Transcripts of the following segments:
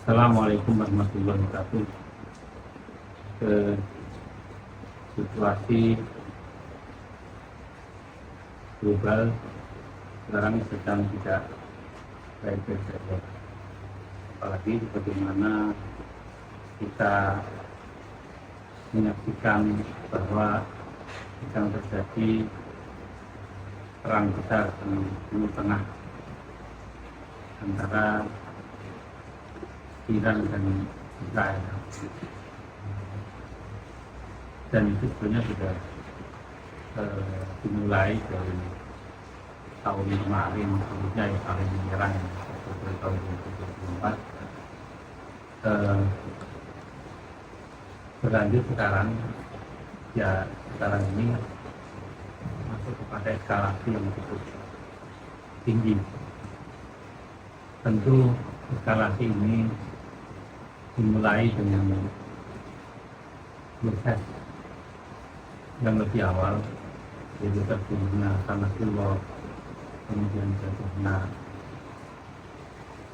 Assalamualaikum warahmatullahi wabarakatuh. Situasi global sekarang sedang tidak baik-baik saja. Apalagi bagaimana kita menyaksikan bahwa sedang terjadi perang besar di Timur Tengah antara Iran dan Israel, dan itu sebenarnya sudah dimulai dari tahun kemarin, khususnya yang paling menyerang dari tahun 2024, berlanjut sekarang. Ya, sekarang ini masuk kepada eskalasi yang cukup tinggi. Tentu eskalasi ini dimulai dengan proses yang lebih awal, yaitu terbunuhnya Sanatullah, kemudian jatuhnya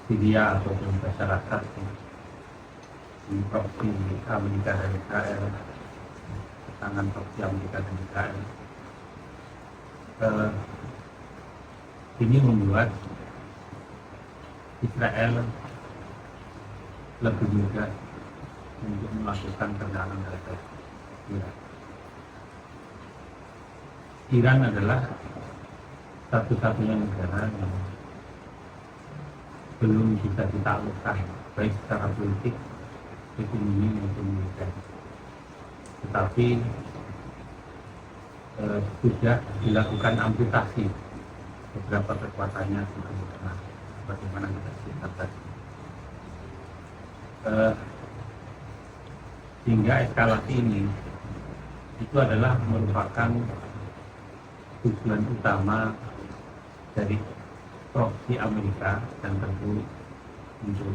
Syria ataupun masyarakat di proksi Amerika dan Israel, tangan proksi Amerika dan Israel. Ini membuat Israel lebih mudah untuk melakukan serangan terhadap Iran. Iran adalah satu-satunya negara yang belum bisa ditaklukkan, baik secara politik, ekonomi maupun militer. Tetapi sudah dilakukan amputasi beberapa kekuatannya bagaimana kita lihat tadi. Sehingga eskalasi ini itu adalah merupakan tujuan utama dari proksi Amerika dan tentu untuk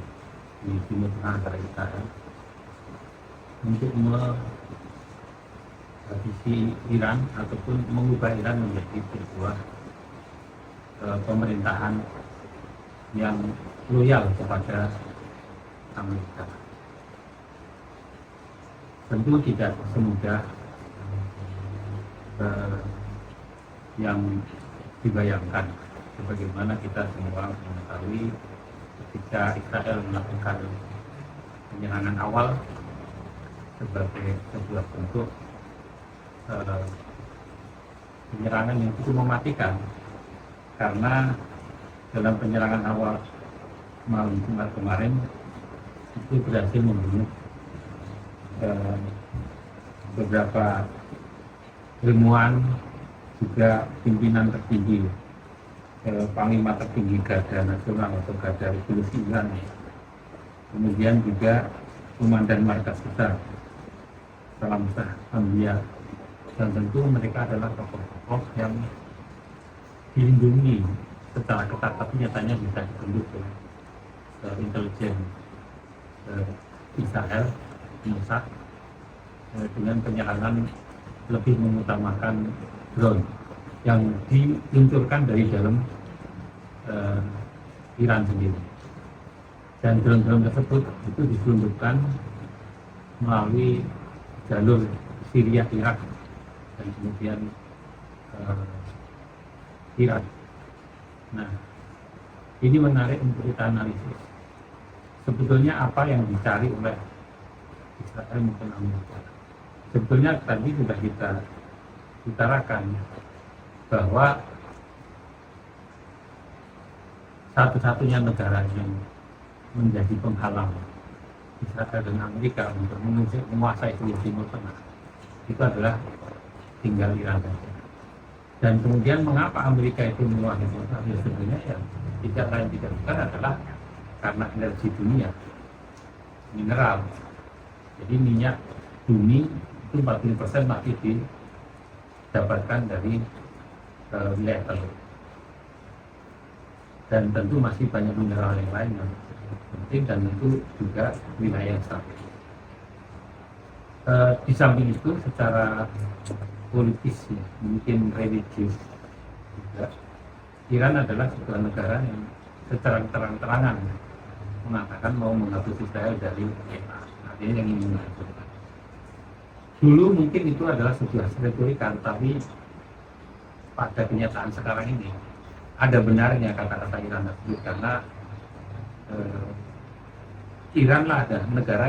di Timur Tengah antara Israel untuk menghabisi Iran ataupun mengubah Iran menjadi sebuah pemerintahan yang loyal kepada Amerika. Tentu tidak semudah yang dibayangkan. Sebagaimana kita semua mengetahui, ketika Israel melakukan penyerangan awal sebagai sebuah bentuk penyerangan yang cukup mematikan, karena dalam penyerangan awal malam Jumat kemarin itu berhasil membunuh beberapa ilmuwan, juga pimpinan tertinggi, panglima tertinggi Garda Nasional atau Garda Revolusi Iran, kemudian juga komandan markas besar Salam Shah Ambia, dan tentu mereka adalah tokoh-tokoh yang dilindungi secara ketat, tapi nyatanya bisa ditunduk oleh intelijen Israel, Mossad, dengan penyerangan lebih mengutamakan drone yang diluncurkan dari dalam Iran sendiri, dan drone-drone tersebut itu diselundupkan melalui jalur Syria, Irak, dan kemudian Iran. Nah, ini menarik untuk kita analisis. Sebetulnya apa yang dicari oleh Israel maupun Amerika? Sebetulnya tadi sudah kita utarakan bahwa satu-satunya negara yang menjadi penghalang Israel dan Amerika untuk menguasai seluruh Timur Tengah itu adalah tinggal Iran saja. Dan kemudian mengapa Amerika itu menguasai Timur Tengah? Ya sebenarnya ya tidak lain tidak bukan adalah karena energi dunia, mineral. Jadi minyak bumi itu 40% masih didapatkan dari wilayah teluk, dan tentu masih banyak mineral yang lain yang penting, dan itu juga wilayah yang strategis. Di samping itu secara politis, ya, mungkin religius juga, Iran adalah sebuah negara yang secara terang-terangan mengatakan mau menghapus Israel dari peta, artinya yang ingin menghancurkan. Dulu mungkin itu adalah sebuah retorika, tapi pada kenyataan sekarang ini ada benarnya kata-kata Iran tersebut, karena Iran lah ada negara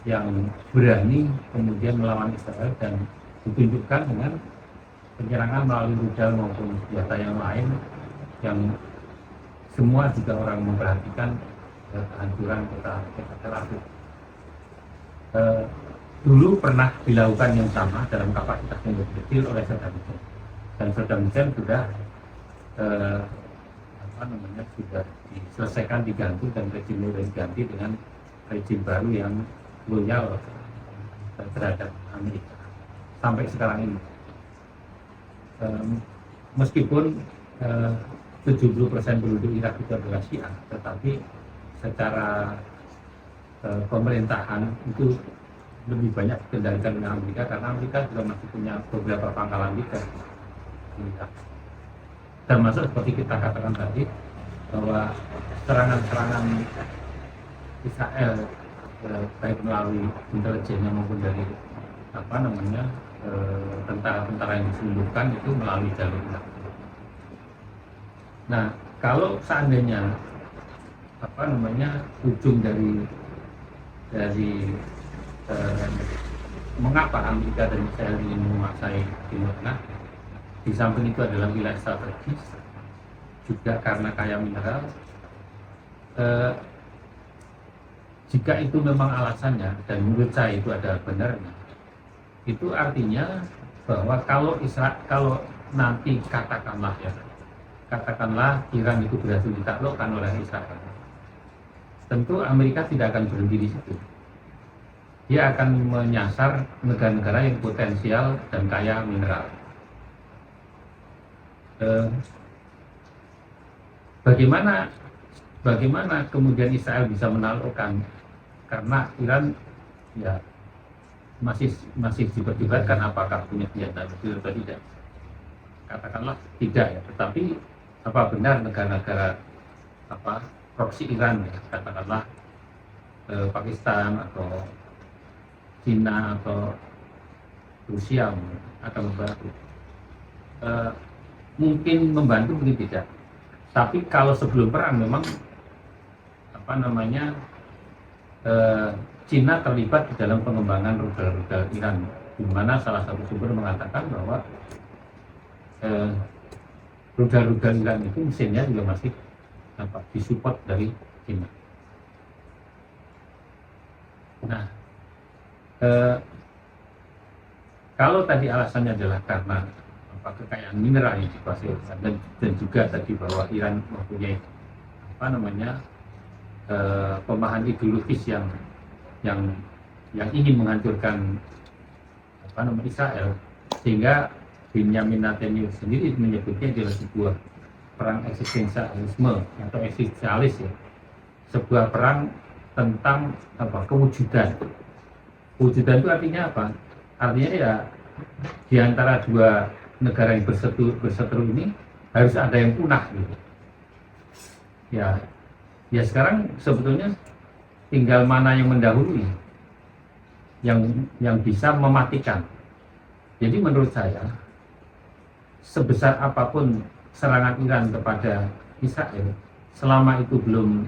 yang berani kemudian melawan Israel dan ditunjukkan dengan penyerangan melalui rudal maupun senjata yang lain, yang semua juga orang memperhatikan kehancuran kota Tel Aviv. Dulu pernah dilakukan yang sama dalam kapasitas yang lebih kecil oleh Saddam Hussein, dan Saddam Hussein sudah sudah diselesaikan, diganti, dan rejimnya diganti dengan rejim baru yang loyal terhadap Amerika sampai sekarang ini. Meskipun 70% penduduk Irak itu adalah Syiah, tetapi secara pemerintahan itu lebih banyak dikendalikan dengan Amerika, karena Amerika juga masih punya beberapa pangkalan militer di Irak. Termasuk seperti kita katakan tadi, bahwa serangan-serangan Israel baik melalui intelijennya maupun dari tentara-tentara yang diselundupkan itu melalui jalur Irak. Nah, kalau seandainya ujung dari mengapa Amerika dan Israel ingin menguasai Timur Tengah, di samping itu adalah wilayah strategis, juga karena kaya mineral. Jika itu memang alasannya, dan menurut saya itu ada benarnya, itu artinya bahwa kalau nanti katakanlah Iran itu berhasil ditaklukkan oleh Israel, tentu Amerika tidak akan berhenti di situ. Dia akan menyasar negara-negara yang potensial dan kaya mineral. Bagaimana kemudian Israel bisa menaklukkan, karena Iran ya masih diperdebatkan apakah punya senjata nuklir atau tidak. Katakanlah tidak ya, tetapi apa benar negara-negara proksi Iran ya, katakanlah Pakistan atau Cina atau Rusia akan membantu, mungkin membantu, mungkin tidak. Tapi kalau sebelum perang memang Cina terlibat di dalam pengembangan rudal-rudal Iran, di mana salah satu sumber mengatakan bahwa rudal-rudal Iran itu mesinnya juga masih disupport dari Cina. Nah, kalau tadi alasannya adalah karena kekayaan mineral yang dikuasai dan juga tadi bahwa Iran mempunyai pemahaman ideologis yang ingin menghancurkan Israel, sehingga Benjamin Netanyahu sendiri menyebutnya adalah sebuah perang eksistensialisme atau eksistensialis ya, sebuah perang tentang kewujudan. Kewujudan itu artinya apa? Artinya ya di antara dua negara yang berseteru ini harus ada yang punah gitu. Ya sekarang sebetulnya tinggal mana yang mendahului, yang bisa mematikan. Jadi menurut saya, sebesar apapun serangan Iran kepada Israel, selama itu belum,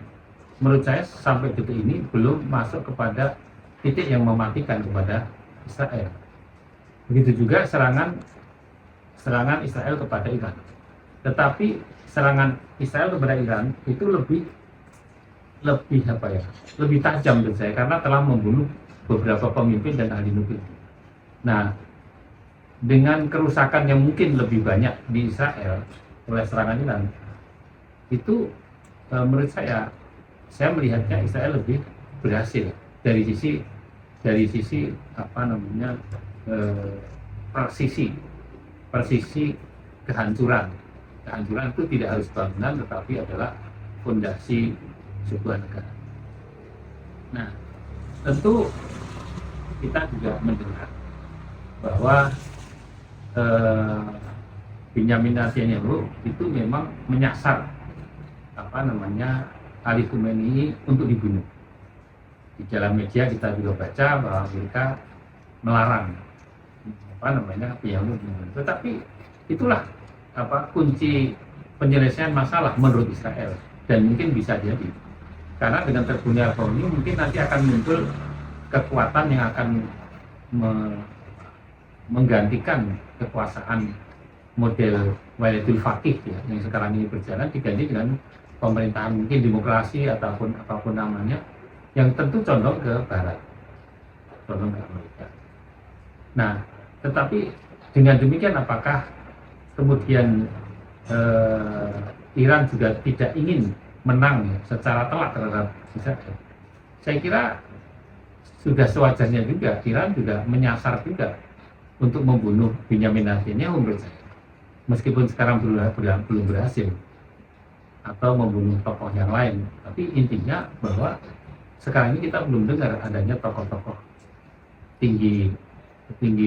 menurut saya sampai detik ini belum masuk kepada titik yang mematikan kepada Israel. Begitu juga serangan Israel kepada Iran. Tetapi serangan Israel kepada Iran itu lebih tajam menurut saya, karena telah membunuh beberapa pemimpin dan ahli nuklir. Nah, dengan kerusakan yang mungkin lebih banyak di Israel oleh serangan Iran, itu menurut saya melihatnya Israel lebih berhasil dari sisi persisi kehancuran. Kehancuran itu tidak harus bangunan, tetapi adalah fondasi sebuah negara. Nah, tentu kita juga mendengar bahwa Benjamin Netanyahu itu memang menyasar Ali Khamenei untuk dibunuh. Di dalam media kita juga baca bahwa Amerika melarang pihak dibunuh. Tetapi itulah kunci penyelesaian masalah menurut Israel, dan mungkin bisa jadi karena dengan terbunuhnya Khamenei mungkin nanti akan muncul kekuatan yang akan menggantikan kekuasaan model Walidul Faqih ya, yang sekarang ini berjalan, diganti dengan pemerintahan mungkin demokrasi ataupun apapun namanya, yang tentu condong ke barat, condong ke Amerika. Nah, tetapi dengan demikian apakah kemudian Iran juga tidak ingin menang secara telak terhadap Israel? Saya kira sudah sewajarnya juga Iran juga menyasar juga untuk membunuh Benyamin Netanyahu menurut saya. Meskipun sekarang belum berhasil, atau membunuh tokoh yang lain, tapi intinya bahwa sekarang ini kita belum dengar adanya tokoh-tokoh tinggi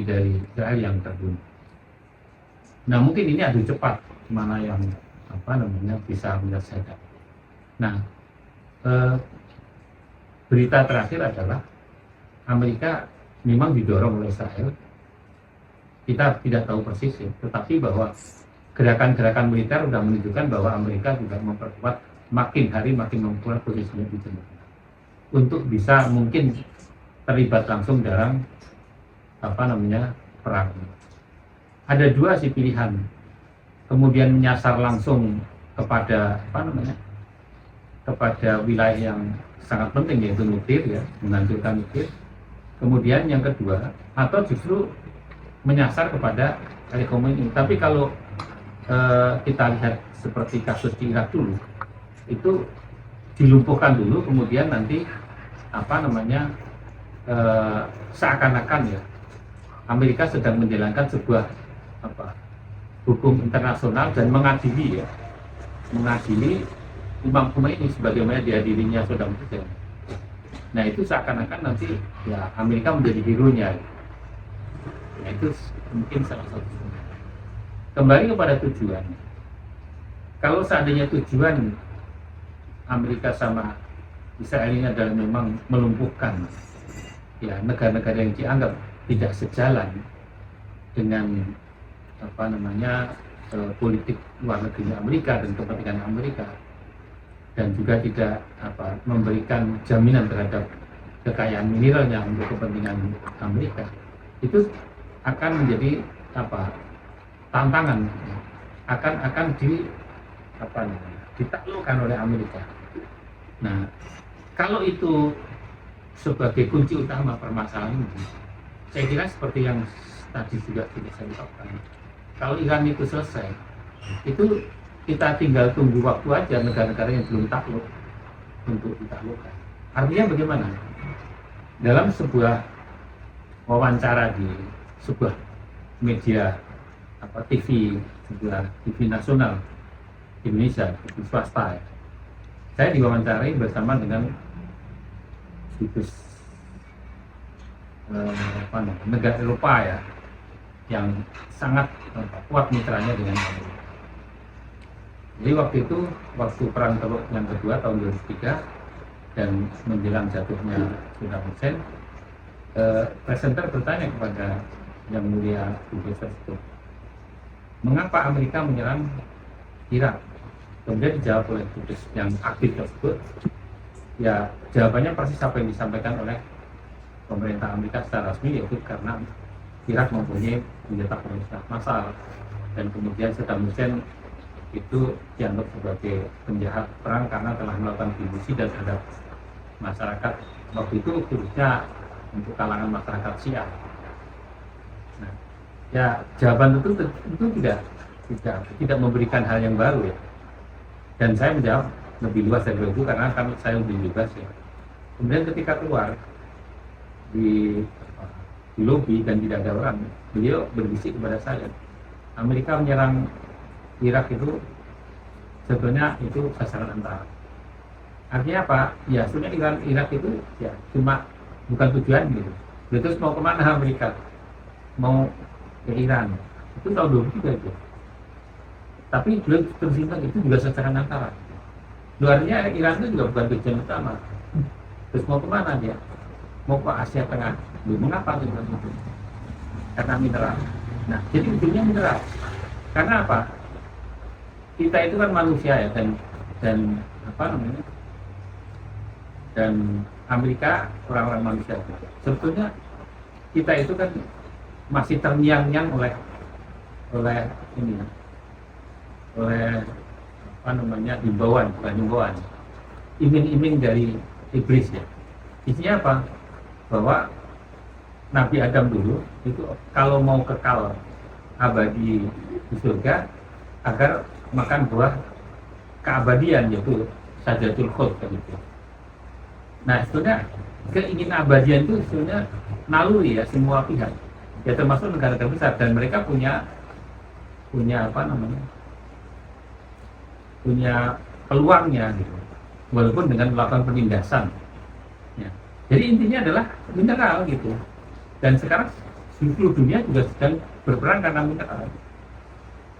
dari Israel yang terbunuh. Nah, mungkin ini adu cepat mana yang bisa menyelesaikan. Nah, berita terakhir adalah Amerika memang didorong oleh Israel. Kita tidak tahu persis ya, tetapi bahwa gerakan-gerakan militer sudah menunjukkan bahwa Amerika juga memperkuat, makin hari makin memperkuat posisinya di Timur Tengah untuk bisa mungkin terlibat langsung dalam perang. Ada dua sih pilihan, kemudian menyasar langsung kepada kepada wilayah yang sangat penting yaitu nuklir ya, menghancurkan nuklir. Kemudian yang kedua, atau justru menyasar kepada Ali Khamenei. Tapi kalau kita lihat seperti kasus di Irak dulu, itu dilumpuhkan dulu, kemudian nanti seakan-akan ya Amerika sedang menjalankan sebuah hukum internasional dan mengadili Imam Khomeini sebagaimana dihadirinya Saddam Hussein. Nah, itu seakan-akan nanti ya Amerika menjadi hero-nya. Nah, itu mungkin salah satu. Kembali kepada tujuan. Kalau seandainya tujuan Amerika sama Israel ini adalah memang melumpuhkan ya negara-negara yang dianggap tidak sejalan dengan politik luar negeri Amerika dan kepentingan Amerika, dan juga tidak memberikan jaminan terhadap kekayaan mineralnya untuk kepentingan Amerika, itu akan menjadi tantangan, akan ditaklukkan oleh Amerika. Nah, kalau itu sebagai kunci utama permasalahan ini, saya kira seperti yang tadi juga tidak saya ucapkan, kalau Iran itu selesai, itu kita tinggal tunggu waktu aja negara-negara yang belum takluk untuk ditaklukkan. Artinya bagaimana? Dalam sebuah wawancara di sebuah media TV, sebuah TV nasional Indonesia, TV swasta ya, saya diwawancarai bersama dengan situs negara Eropa ya, yang sangat kuat mitranya dengan Amerika. Jadi waktu perang Teluk yang kedua tahun 2003 dan menjelang jatuhnya Saddam Hussein, presenter bertanya kepada Yang Mulia Dubes tersebut, mengapa Amerika menyerang Irak? Kemudian dijawab oleh Dubes yang aktif tersebut, ya jawabannya persis apa yang disampaikan oleh pemerintah Amerika secara resmi, yaitu karena Irak mempunyai senjata pemusnah massal, dan kemudian Saddam Hussein itu dianggap sebagai penjahat perang karena telah melakukan genosida terhadap masyarakat waktu itu, khususnya untuk kalangan masyarakat Syiah. Nah, ya jawaban itu tidak memberikan hal yang baru ya. Dan saya menjawab lebih luas dari itu karena kan saya lebih bebas ya. Kemudian ketika keluar di lobi dan tidak ada orang, beliau berbisik kepada saya, Amerika menyerang Irak itu sebetulnya itu sasaran antara. Artinya apa? Ya sebenarnya Irak itu ya cuma bukan tujuan gitu. Terus mau kemana Amerika? Mau ke Iran. Itu tahun 2003 itu. Tapi belum tersinggung itu juga sasaran antara. Luarnya Iran itu juga bukan tujuan utama. Terus mau kemana dia? Mau ke Asia Tengah. Mengapa tujuan itu? Karena mineral. Nah, jadi ujungnya mineral. Karena apa? Kita itu kan manusia ya, dan apa namanya? Dan Amerika orang-orang manusia. Sebetulnya kita itu kan masih terngiang-ngiang oleh ini ya, oleh apa namanya, himbauan, iming-iming dari iblis ya. Isinya apa? Bahwa Nabi Adam dulu itu kalau mau kekal abadi di surga agar makan buah keabadian, yaitu Syajaratul Khuld gitu. Nah, sebetulnya keinginan abadian itu sebenarnya naluri ya semua pihak, ya termasuk negara-negara besar, dan mereka punya apa namanya, punya peluangnya gitu, walaupun dengan melakukan penindasan ya. Jadi intinya adalah mineral gitu, dan sekarang seluruh dunia juga sedang berperang karena mineral,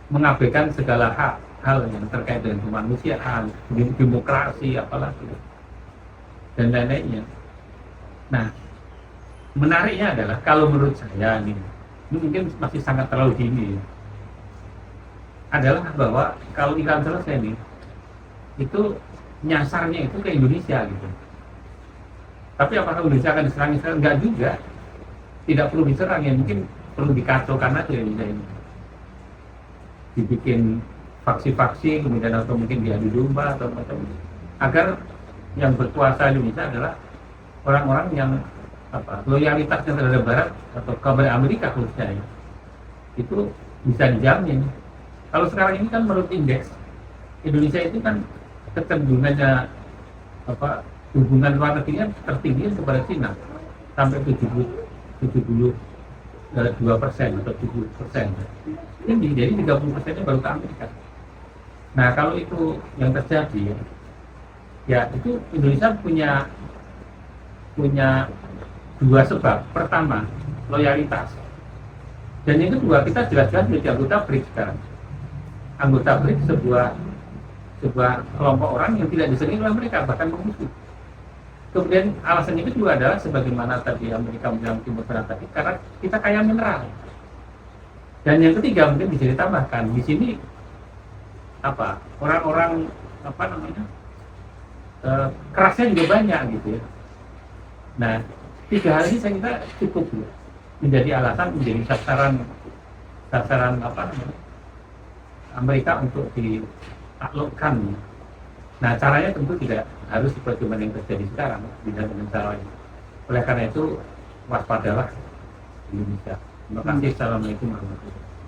mengabaikan segala hal yang terkait dengan kemanusiaan, demokrasi, apalagi dan lain-lainnya. Nah, menariknya adalah kalau menurut saya ini mungkin masih sangat terlalu dini, adalah bahwa kalau Iran selesai nih, itu nyasarnya itu ke Indonesia gitu. Tapi apakah Indonesia akan diserang Israel? Enggak juga, tidak perlu diserang ya, mungkin perlu dikacaukan aja Indonesia ini, dibikin faksi-faksi, kemudian atau mungkin diadu domba atau macam-macam, agar yang berkuasa di Indonesia adalah orang-orang yang apa, loyalitasnya terhadap Barat atau kepada Amerika khususnya itu bisa dijamin. Kalau sekarang ini kan menurut indeks Indonesia itu kan kecenderungannya apa, hubungan luar negerinya tertinggi kepada Cina sampai 72% atau 70%. Tinggi, jadi 30%-nya baru ke Amerika. Nah, kalau itu yang terjadi ya itu Indonesia punya dua sebab. Pertama, loyalitas. Dan yang kedua, kita jelas-jelas menjadi anggota BRICS sekarang. Anggota BRICS sebuah kelompok orang yang tidak disenangi oleh mereka, bahkan musuh. Kemudian alasan yang kedua adalah sebagaimana tadi Amerika bilang Timur Tengah tadi, karena kita kaya mineral. Dan yang ketiga mungkin bisa ditambahkan di sini apa, orang-orang apa namanya, kerasnya juga banyak gitu ya. Nah, tiga hal ini saya kira cukup ya, menjadi alasan, menjadi sasaran apa namanya, Amerika untuk ditaklukkan. Nah, caranya tentu tidak harus seperti yang terjadi sekarang, tidak dengan cara lain. Oleh karena itu waspadalah Indonesia. Terima kasih. Assalamualaikum warahmatullahi wabarakatuh.